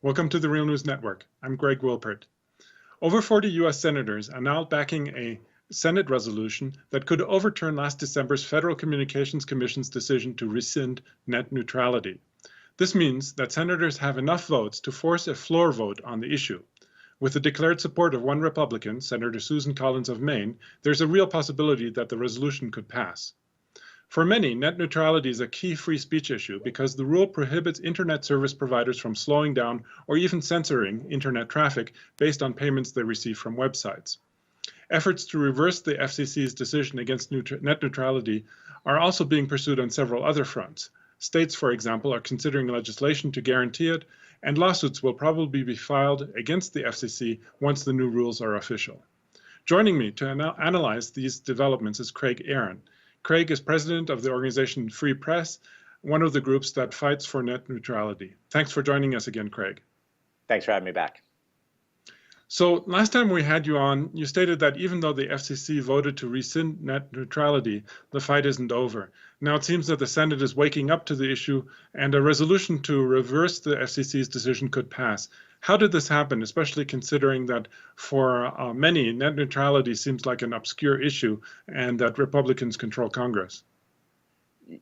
Welcome to the Real News Network. I'm Greg Wilpert. Over 40 U.S. senators are now backing a Senate resolution that could overturn last December's Federal Communications Commission's decision to rescind net neutrality. This means that senators have enough votes to force a floor vote on the issue. With the declared support of one Republican, Senator Susan Collins of Maine, there's a real possibility that the resolution could pass. For many, net neutrality is a key free speech issue because the rule prohibits internet service providers from slowing down or even censoring internet traffic based on payments they receive from websites. Efforts to reverse the FCC's decision against net neutrality are also being pursued on several other fronts. States, for example, are considering legislation to guarantee it, and lawsuits will probably be filed against the FCC once the new rules are official. Joining me to analyze these developments is Craig Aaron. Craig is president of the organization Free Press, one of the groups that fights for net neutrality. Thanks for joining us again, Craig. Thanks for having me back. So last time we had you on, you stated that even though the FCC voted to rescind net neutrality, the fight isn't over. Now it seems that the Senate is waking up to the issue and a resolution to reverse the FCC's decision could pass. How did this happen, especially considering that for many, net neutrality seems like an obscure issue and that Republicans control Congress?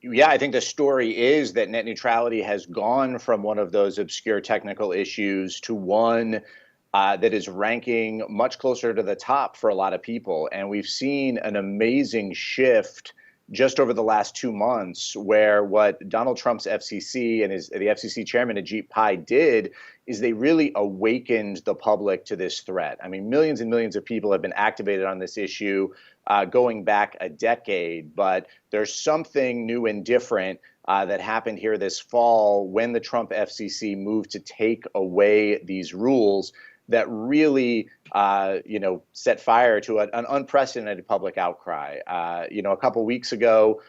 Yeah, I think the story is that net neutrality has gone from one of those obscure technical issues to one that is ranking much closer to the top for a lot of people. And we've seen an amazing shift just over the last 2 months where what Donald Trump's FCC and the FCC chairman Ajit Pai did is they really awakened the public to this threat. I mean, millions and millions of people have been activated on this issue going back a decade, but there's something new and different that happened here this fall when the Trump FCC moved to take away these rules that really, set fire to an unprecedented public outcry. A couple weeks ago,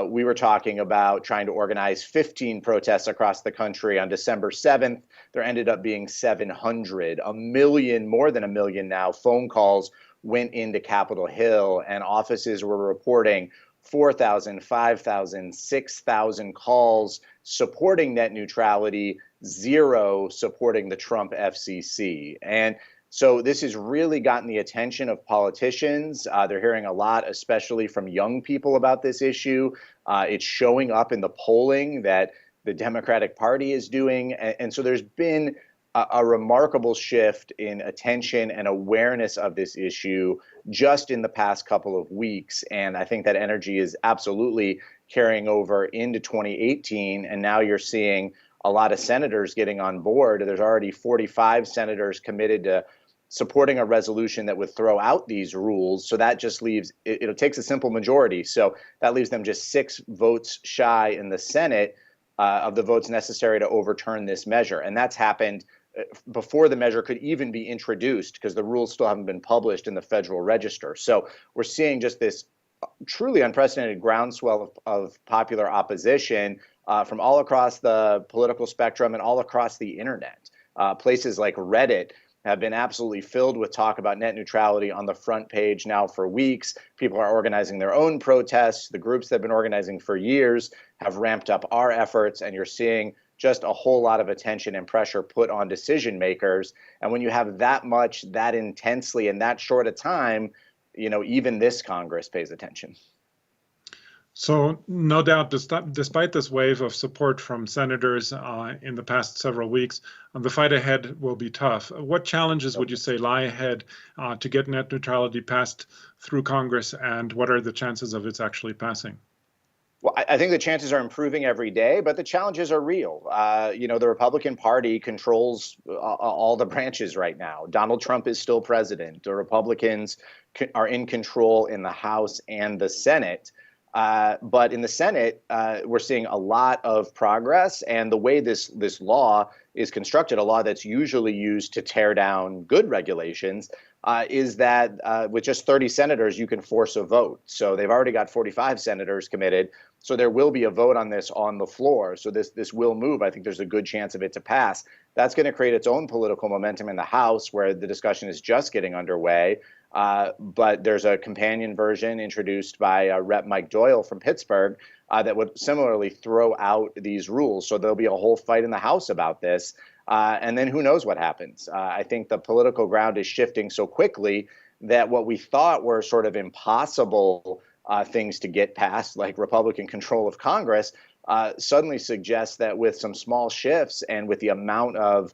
we were talking about trying to organize 15 protests across the country on December 7th. There ended up being 700, more than a million now, phone calls went into Capitol Hill, and offices were reporting 4,000, 5,000, 6,000 calls supporting net neutrality, 0 supporting the Trump FCC. And so this has really gotten the attention of politicians. They're hearing a lot, especially from young people, about this issue. It's showing up in the polling that the Democratic Party is doing. And so there's been a remarkable shift in attention and awareness of this issue just in the past couple of weeks. And I think that energy is absolutely carrying over into 2018. And now you're seeing a lot of senators getting on board. There's already 45 senators committed to supporting a resolution that would throw out these rules. So that just leaves, it takes a simple majority. So that leaves them just 6 votes shy in the Senate of the votes necessary to overturn this measure. And that's happened before the measure could even be introduced because the rules still haven't been published in the Federal Register. So we're seeing just this truly unprecedented groundswell of popular opposition from all across the political spectrum and all across the internet. Places like Reddit have been absolutely filled with talk about net neutrality on the front page now for weeks. People are organizing their own protests. The groups that have been organizing for years have ramped up our efforts, and you're seeing just a whole lot of attention and pressure put on decision makers. And when you have that much, that intensely, in that short a time, even this Congress pays attention. So no doubt, despite this wave of support from senators in the past several weeks, the fight ahead will be tough. What challenges would you say lie ahead to get net neutrality passed through Congress, and what are the chances of its actually passing? Well, I think the chances are improving every day, but the challenges are real. The Republican Party controls all the branches right now. Donald Trump is still president. The Republicans are in control in the House and the Senate. But in the Senate, we're seeing a lot of progress. And the way this law is constructed, a law that's usually used to tear down good regulations, is that with just 30 senators, you can force a vote. So they've already got 45 senators committed. So there will be a vote on this on the floor. So this will move. I think there's a good chance of it to pass. That's going to create its own political momentum in the House, where the discussion is just getting underway. But there's a companion version introduced by Rep. Mike Doyle from Pittsburgh that would similarly throw out these rules. So there'll be a whole fight in the House about this. And then who knows what happens. I think the political ground is shifting so quickly that what we thought were sort of impossible things to get past, like Republican control of Congress, suddenly suggests that with some small shifts and with the amount of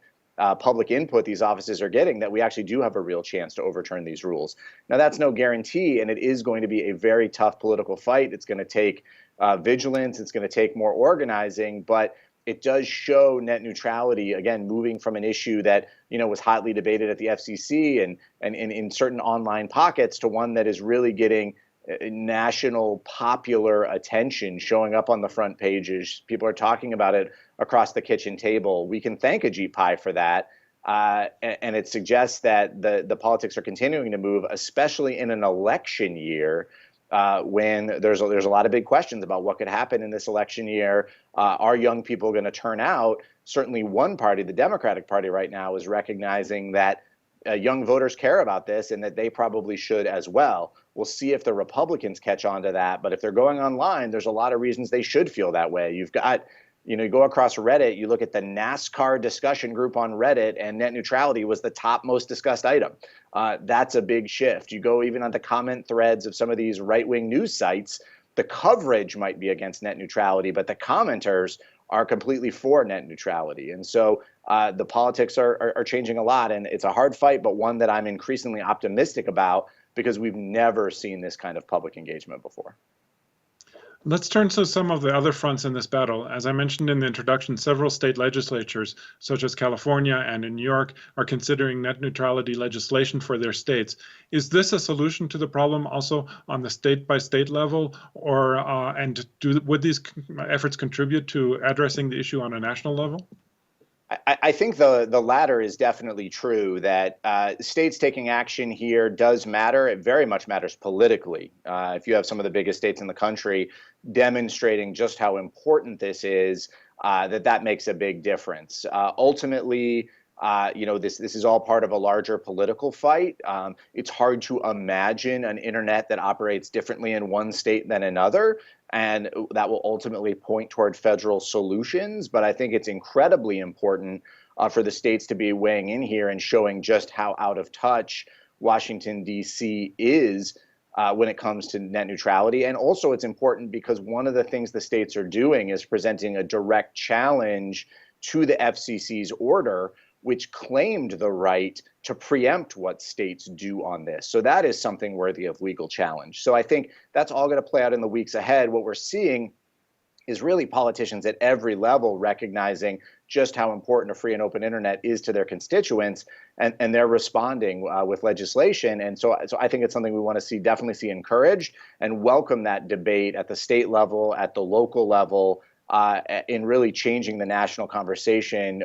public input these offices are getting, that we actually do have a real chance to overturn these rules. Now, that's no guarantee, and it is going to be a very tough political fight. It's going to take vigilance. It's going to take more organizing, but it does show net neutrality, again, moving from an issue that was hotly debated at the FCC and in certain online pockets to one that is really getting national popular attention, showing up on the front pages. People are talking about it across the kitchen table. We can thank Ajit Pai for that. And it suggests that the politics are continuing to move, especially in an election year, when there's a lot of big questions about what could happen in this election year. Are young people going to turn out? Certainly one party, the Democratic Party right now, is recognizing that young voters care about this and that they probably should as well. We'll see if the Republicans catch on to that. But if they're going online, there's a lot of reasons they should feel that way. You've got, you go across Reddit, you look at the NASCAR discussion group on Reddit, and net neutrality was the top most discussed item. That's a big shift. You go even on the comment threads of some of these right-wing news sites, the coverage might be against net neutrality, but the commenters are completely for net neutrality. And so the politics are changing a lot, and it's a hard fight, but one that I'm increasingly optimistic about because we've never seen this kind of public engagement before. Let's turn to some of the other fronts in this battle. As I mentioned in the introduction, several state legislatures, such as California and in New York, are considering net neutrality legislation for their states. Is this a solution to the problem also on the state-by-state level, or would these efforts contribute to addressing the issue on a national level? I think the latter is definitely true, that states taking action here does matter. It very much matters politically. If you have some of the biggest states in the country demonstrating just how important this is, that makes a big difference. Ultimately, this is all part of a larger political fight. It's hard to imagine an internet that operates differently in one state than another, and that will ultimately point toward federal solutions. But I think it's incredibly important for the states to be weighing in here and showing just how out of touch Washington, D.C. is when it comes to net neutrality. And also it's important because one of the things the states are doing is presenting a direct challenge to the FCC's order, which claimed the right to preempt what states do on this. So that is something worthy of legal challenge. So I think that's all going to play out in the weeks ahead. What we're seeing is really politicians at every level recognizing just how important a free and open internet is to their constituents, and they're responding with legislation. And so I think it's something we want to definitely see encouraged, and welcome that debate at the state level, at the local level, in really changing the national conversation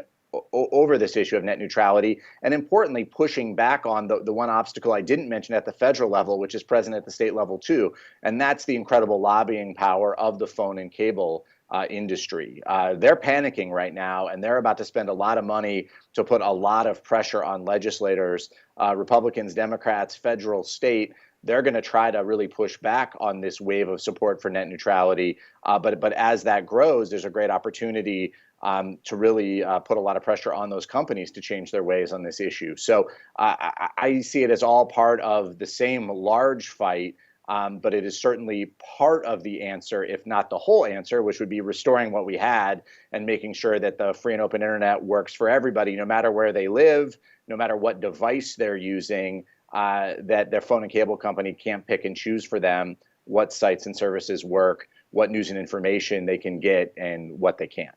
over this issue of net neutrality, and importantly, pushing back on the one obstacle I didn't mention at the federal level, which is present at the state level too, and that's the incredible lobbying power of the phone and cable industry. They're panicking right now, and they're about to spend a lot of money to put a lot of pressure on legislators, Republicans, Democrats, federal, state. They're going to try to really push back on this wave of support for net neutrality. But as that grows, there's a great opportunity to really put a lot of pressure on those companies to change their ways on this issue. So I see it as all part of the same large fight, but it is certainly part of the answer, if not the whole answer, which would be restoring what we had and making sure that the free and open internet works for everybody, no matter where they live, no matter what device they're using, that their phone and cable company can't pick and choose for them what sites and services work, what news and information they can get, and what they can't.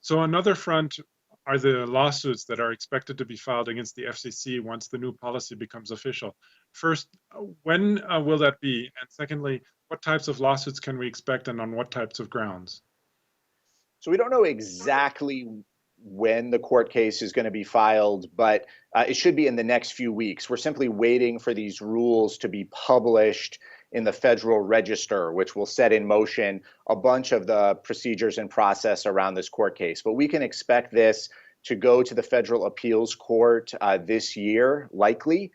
So another front are the lawsuits that are expected to be filed against the FCC once the new policy becomes official. First, when will that be? And secondly, what types of lawsuits can we expect, and on what types of grounds? So we don't know exactly when the court case is going to be filed, but it should be in the next few weeks. We're simply waiting for these rules to be published in the Federal Register, which will set in motion a bunch of the procedures and process around this court case. But we can expect this to go to the Federal Appeals Court this year, likely.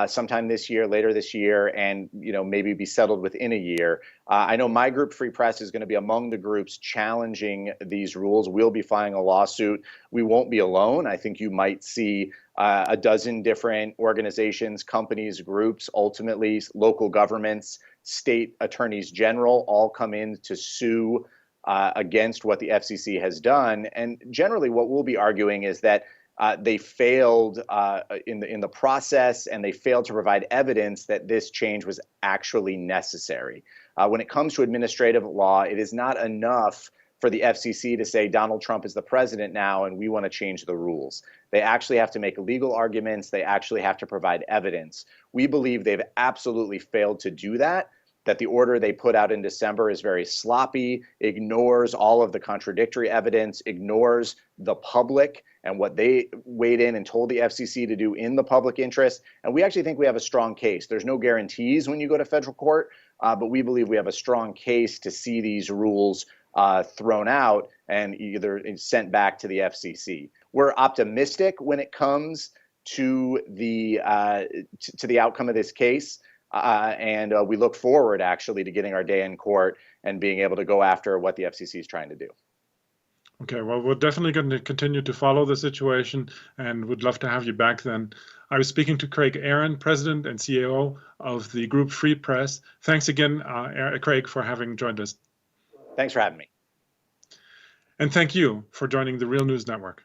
sometime this year, later this year, and maybe be settled within a year. I know my group, Free Press, is going to be among the groups challenging these rules. We'll be filing a lawsuit. We won't be alone. I think you might see a dozen different organizations, companies, groups, ultimately local governments, state attorneys general, all come in to sue against what the FCC has done. And generally what we'll be arguing is that they failed in the process, and they failed to provide evidence that this change was actually necessary. When it comes to administrative law, it is not enough for the FCC to say Donald Trump is the president now and we want to change the rules. They actually have to make legal arguments. They actually have to provide evidence. We believe they've absolutely failed to do that the order they put out in December is very sloppy, ignores all of the contradictory evidence, ignores the public and what they weighed in and told the FCC to do in the public interest. And we actually think we have a strong case. There's no guarantees when you go to federal court, but we believe we have a strong case to see these rules thrown out and either sent back to the FCC. We're optimistic when it comes to the outcome of this case. And we look forward, actually, to getting our day in court and being able to go after what the FCC is trying to do. Okay, well, we're definitely going to continue to follow the situation and would love to have you back then. I was speaking to Craig Aaron, President and CEO of the group Free Press. Thanks again, Craig, for having joined us. Thanks for having me. And thank you for joining the Real News Network.